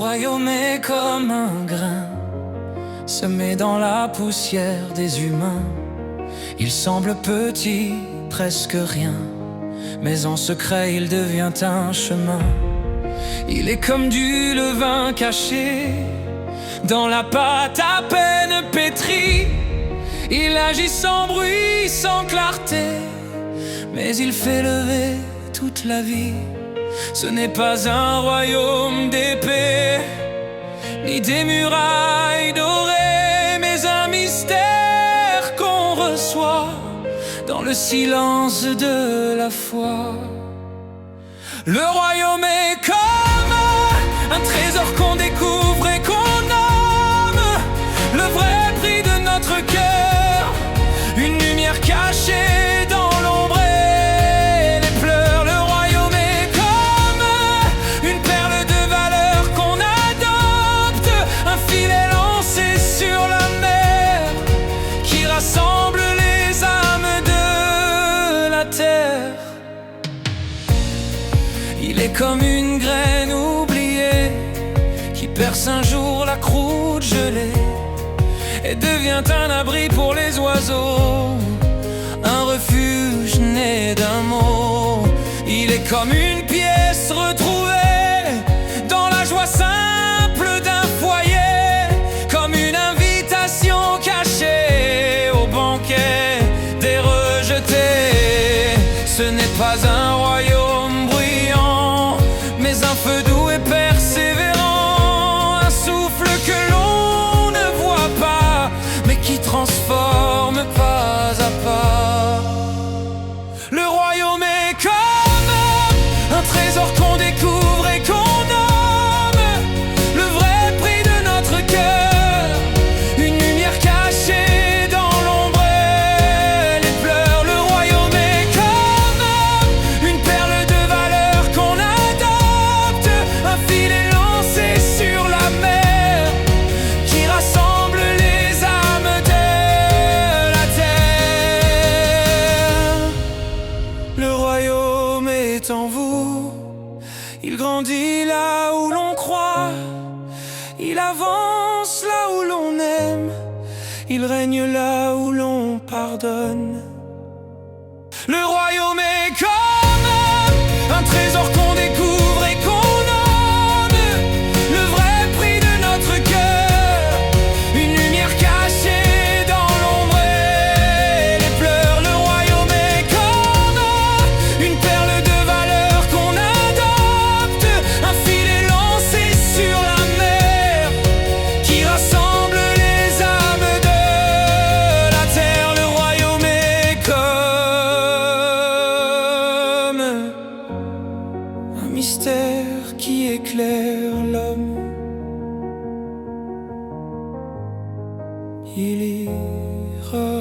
royaume est comme un grain semé dans la poussière des humains. Il semble petit, presque rien, mais en secret il devient un chemin. Il est comme du levain caché dans la pâte à peine pétrie. Il agit sans bruit, sans clarté, mais il fait lever toute la vie. Ce n'est pas un royaume d'épée, ni des murailles dorées, mais un mystère qu'on reçoit dans le silence de la foi. Le royaume est comme un trésor qu'on découvre et qu'on nomme le vrai prix de notre cœur, une lumière cachée dans l'ombre et les pleurs. Le royaume est comme une perle de valeur qu'on adopte, un filet lancé sur la mer qui rassemble les âmes de la terre. Il est comme une graine oubliée qui perce un jour la croûte gelée et devient un abri pour les oiseaux, un refuge né d'un mot. Il est comme une pièce retrouvée dans la joie simple d'un foyer, comme une invitation cachée au banquet des rejetés. Ce n'est pas un royaume bruyant, mais un feu doux et persévérant, un souffle que l'on ne voit pas, mais qui transforme pas à pas. Le royaume est comme un trésor qu'on découvre et qu'on nomme le vrai prix de notre cœur, une lumière cachée dans l'ombre et les pleurs. Le royaume est comme une perle de valeur qu'on adopte, un filet lancé sur la mer qui rassemble les âmes de la terre. Le royaume est en vous, il grandit là où l'on croit, il avance là où l'on aime, il règne là où l'on pardonne. Le royaume est comme un trésor qu'on découvre et qu'on nomme le vrai prix de notre cœur, une lumière cachée dans l'ombre et les pleurs. Le royaume est comme une perle de valeur qu'on adopte, un filet lancé sur la mer qui rassemble les âmes de la terre. Le royaume est comme un mystère qui éclaire l'homme. Il ira